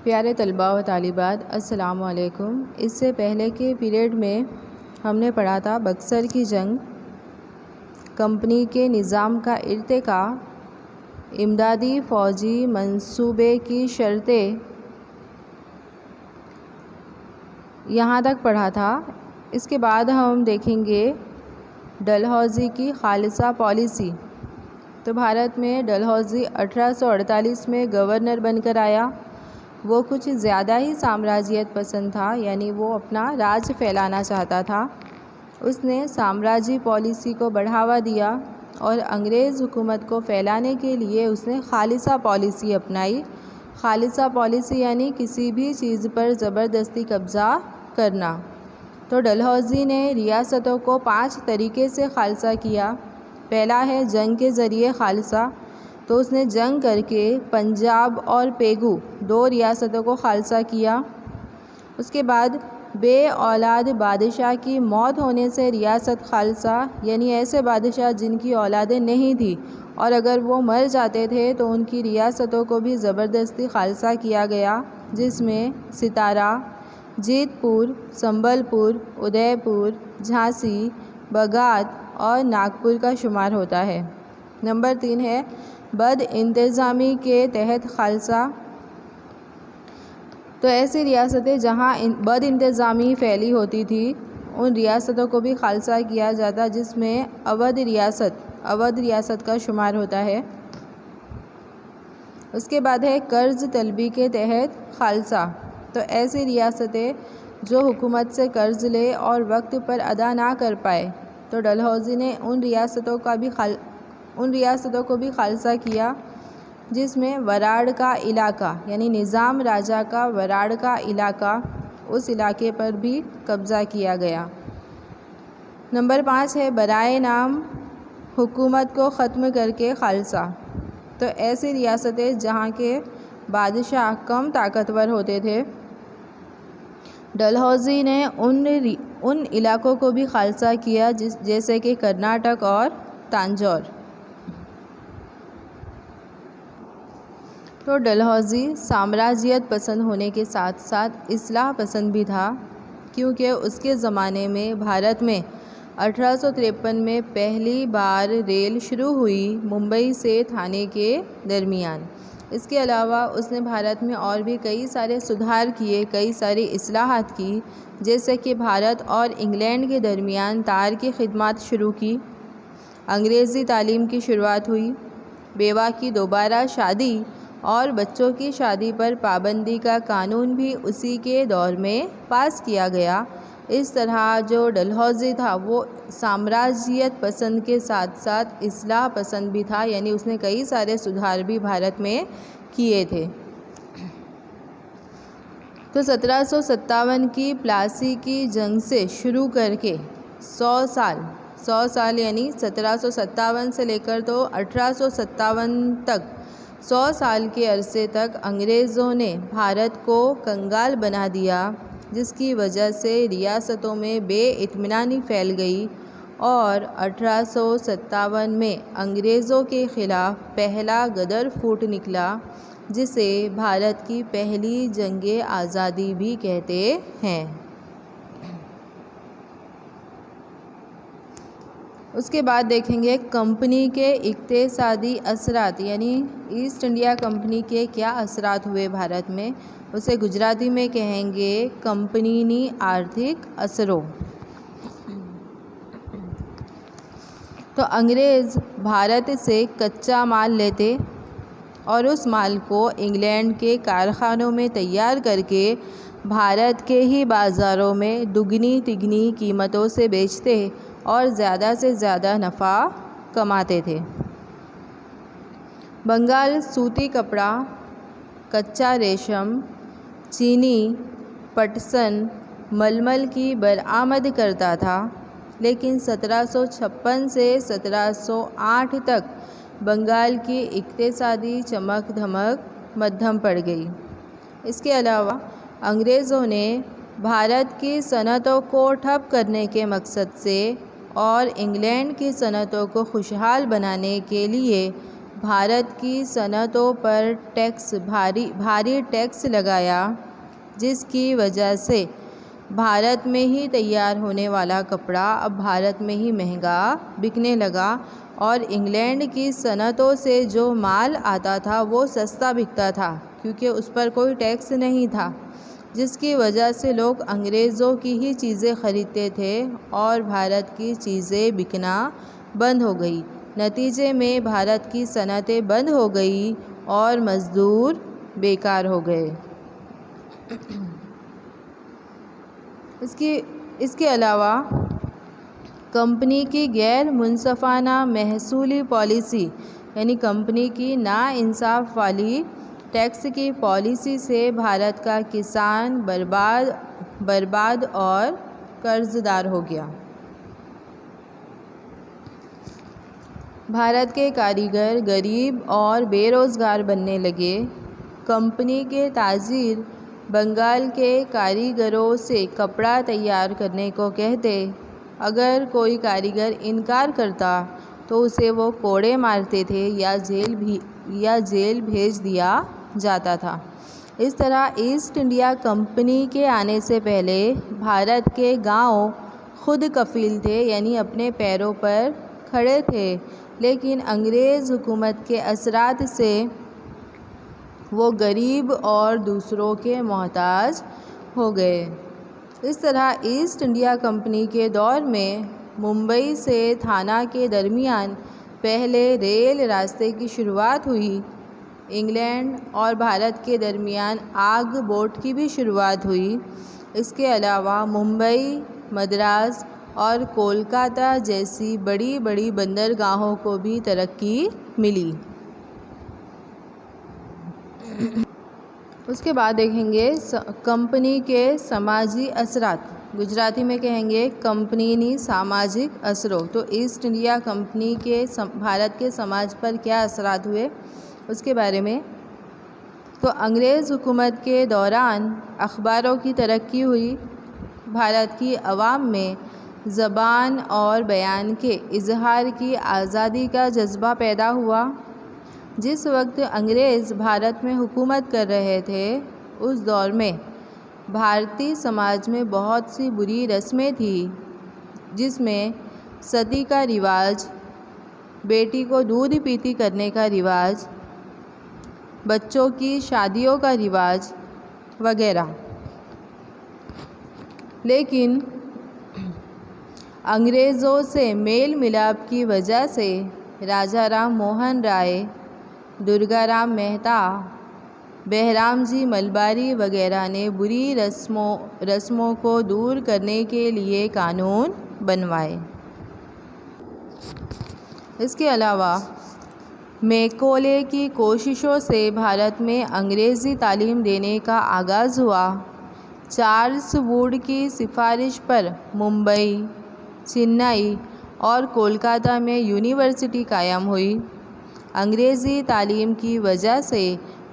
پیارے طلباء و طالبات، السلام علیکم۔ اس سے پہلے کے پیریڈ میں ہم نے پڑھا تھا بکسر کی جنگ، کمپنی کے نظام کا ارتقاء، امدادی فوجی منصوبے کی شرطیں، یہاں تک پڑھا تھا۔ اس کے بعد ہم دیکھیں گے ڈلہوزی کی خالصہ پالیسی۔ تو بھارت میں ڈلہوزی 1848 میں گورنر بن کر آیا۔ وہ کچھ زیادہ ہی سامراجیت پسند تھا، یعنی وہ اپنا راج پھیلانا چاہتا تھا۔ اس نے سامراجی پالیسی کو بڑھاوا دیا اور انگریز حکومت کو پھیلانے کے لیے اس نے خالصہ پالیسی اپنائی۔ خالصہ پالیسی یعنی کسی بھی چیز پر زبردستی قبضہ کرنا۔ تو ڈلہوزی نے ریاستوں کو 5 طریقے سے خالصہ کیا۔ پہلا ہے جنگ کے ذریعے خالصہ۔ تو اس نے جنگ کر کے پنجاب اور پیگو 2 ریاستوں کو خالصہ کیا۔ اس کے بعد بے اولاد بادشاہ کی موت ہونے سے ریاست خالصہ، یعنی ایسے بادشاہ جن کی اولادیں نہیں تھیں اور اگر وہ مر جاتے تھے تو ان کی ریاستوں کو بھی زبردستی خالصہ کیا گیا، جس میں ستارہ، جیت پور، سنبل پور، ادے پور، جھانسی، بگات اور ناگپور کا شمار ہوتا ہے۔ نمبر 3 ہے بد انتظامی کے تحت خالصہ۔ تو ایسی ریاستیں جہاں بد انتظامی پھیلی ہوتی تھی ان ریاستوں کو بھی خالصہ کیا جاتا، جس میں اودھ ریاست کا شمار ہوتا ہے۔ اس کے بعد ہے قرض طلبی کے تحت خالصہ۔ تو ایسی ریاستیں جو حکومت سے قرض لے اور وقت پر ادا نہ کر پائے، تو ڈلہوزی نے ان ریاستوں کو بھی خالصہ کیا، جس میں وراڑ کا علاقہ، یعنی نظام راجہ کا وراڑ کا علاقہ، اس علاقے پر بھی قبضہ کیا گیا۔ نمبر 5 ہے برائے نام حکومت کو ختم کر کے خالصہ۔ تو ایسی ریاستیں جہاں کے بادشاہ کم طاقتور ہوتے تھے، ڈلہوزی نے ان علاقوں کو بھی خالصہ کیا، جیسے کہ کرناٹک اور تانجور۔ تو ڈلہوزی سامراجیت پسند ہونے کے ساتھ ساتھ اصلاح پسند بھی تھا، کیونکہ اس کے زمانے میں بھارت میں 1853 میں پہلی بار ریل شروع ہوئی ممبئی سے تھانے کے درمیان۔ اس کے علاوہ اس نے بھارت میں اور بھی کئی سارے سدھار کیے، کئی ساری اصلاحات کی، جیسے کہ بھارت اور انگلینڈ کے درمیان تار کی خدمات شروع کی، انگریزی تعلیم کی شروعات ہوئی، بیوہ کی دوبارہ شادی اور بچوں کی شادی پر پابندی کا قانون بھی اسی کے دور میں پاس کیا گیا۔ اس طرح جو ڈلہوزی تھا وہ سامراجیت پسند کے ساتھ ساتھ اصلاح پسند بھی تھا، یعنی اس نے کئی سارے سدھار بھی بھارت میں کیے تھے۔ تو 1757 کی پلاسی کی جنگ سے شروع کر کے 100 سال یعنی 1757 سے لے کر تو 1857 تک 100 سال کے عرصے تک انگریزوں نے بھارت کو کنگال بنا دیا، جس کی وجہ سے ریاستوں میں بے اطمینانی پھیل گئی اور 1857 میں انگریزوں کے خلاف پہلا غدر پھوٹ نکلا، جسے بھارت کی پہلی جنگ آزادی بھی کہتے ہیں۔ اس کے بعد دیکھیں گے کمپنی کے اقتصادی اثرات، یعنی ایسٹ انڈیا کمپنی کے کیا اثرات ہوئے بھارت میں، اسے گجراتی میں کہیں گے کمپنی آرتھک اثروں۔ تو انگریز بھارت سے کچا مال لیتے اور اس مال کو انگلینڈ کے کارخانوں میں تیار کر کے بھارت کے ہی بازاروں میں دگنی تگنی قیمتوں سے بیچتے اور زیادہ سے زیادہ نفع کماتے تھے۔ بنگال سوتی کپڑا، کچا ریشم، چینی، پٹسن، ململ کی برآمد کرتا تھا، لیکن 1756 سے 1708 تک بنگال کی اقتصادی چمک دھمک مدھم پڑ گئی۔ اس کے علاوہ انگریزوں نے بھارت کی صنعتوں کو ٹھپ کرنے کے مقصد سے اور انگلینڈ کی صنعتوں کو خوشحال بنانے کے لیے بھارت کی صنعتوں پر بھاری ٹیکس لگایا، جس کی وجہ سے بھارت میں ہی تیار ہونے والا کپڑا اب بھارت میں ہی مہنگا بکنے لگا اور انگلینڈ کی صنعتوں سے جو مال آتا تھا وہ سستا بکتا تھا کیونکہ اس پر کوئی ٹیکس نہیں تھا، جس کی وجہ سے لوگ انگریزوں کی ہی چیزیں خریدتے تھے اور بھارت کی چیزیں بکنا بند ہو گئی۔ نتیجے میں بھارت کی صنعتیں بند ہو گئیں اور مزدور بیکار ہو گئے۔ اس کے علاوہ کمپنی کی غیر منصفانہ محصولی پالیسی یعنی کمپنی کی ناانصاف والی ٹیکس کی پالیسی سے بھارت کا کسان برباد اور قرض دار ہو گیا۔ بھارت کے کاریگر غریب اور بے روزگار بننے لگے۔ کمپنی کے تاجر بنگال کے کاریگروں سے کپڑا تیار کرنے کو کہتے، اگر کوئی کاریگر انکار کرتا تو اسے وہ کوڑے مارتے تھے یا جیل بھیج دیا جاتا تھا۔ اس طرح ایسٹ انڈیا کمپنی کے آنے سے پہلے بھارت کے گاؤں خود کفیل تھے، یعنی اپنے پیروں پر کھڑے تھے، لیکن انگریز حکومت کے اثرات سے وہ غریب اور دوسروں کے محتاج ہو گئے۔ اس طرح ایسٹ انڈیا کمپنی کے دور میں ممبئی سے تھانہ کے درمیان پہلے ریل راستے کی شروعات ہوئی۔ انگلینڈ اور بھارت کے درمیان آگ بوٹ کی بھی شروعات ہوئی۔ اس کے علاوہ ممبئی، مدراس اور کولکاتہ جیسی بڑی بڑی بندرگاہوں کو بھی ترقی ملی۔ اس کے بعد دیکھیں گے کمپنی کے سماجی اثرات۔ گجراتی میں کہیں گے کمپنی ساماجک اثروں۔ تو ایسٹ انڈیا کمپنی کے بھارت کے سماج پر کیا اثرات ہوئے اس کے بارے میں۔ تو انگریز حکومت کے دوران اخباروں کی ترقی ہوئی، بھارت کی عوام میں زبان اور بیان کے اظہار کی آزادی کا جذبہ پیدا ہوا۔ جس وقت انگریز بھارت میں حکومت کر رہے تھے اس دور میں بھارتی سماج میں بہت سی بری رسمیں تھیں، جس میں ستی کا رواج، بیٹی کو دودھ پیتی کرنے کا رواج، بچوں کی شادیوں کا رواج وغیرہ۔ لیکن انگریزوں سے میل ملاپ کی وجہ سے راجا رام موہن رائے، درگا رام مہتا، بہرام جی ملباری وغیرہ نے بری رسموں کو دور کرنے کے لیے قانون بنوائے۔ اس کے علاوہ میکولے کی کوششوں سے بھارت میں انگریزی تعلیم دینے کا آغاز ہوا۔ چارلس ووڈ کی سفارش پر ممبئی، چنئی اور کولکاتہ میں یونیورسٹی قائم ہوئی۔ انگریزی تعلیم کی وجہ سے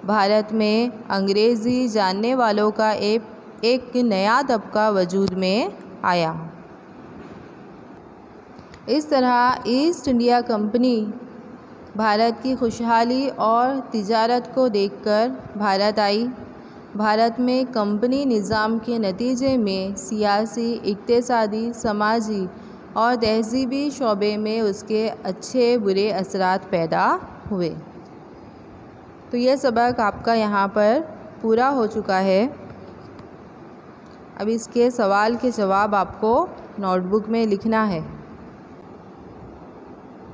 بھارت میں انگریزی جاننے والوں کا ایک نیا طبقہ وجود میں آیا۔ اس طرح ایسٹ انڈیا کمپنی بھارت کی خوشحالی اور تجارت کو دیکھ کر بھارت آئی۔ بھارت میں کمپنی نظام کے نتیجے میں سیاسی، اقتصادی، سماجی اور تہذیبی شعبے میں اس کے اچھے برے اثرات پیدا ہوئے۔ تو یہ سبق آپ کا یہاں پر پورا ہو چکا ہے۔ اب اس کے سوال کے جواب آپ کو نوٹ بک میں لکھنا ہے۔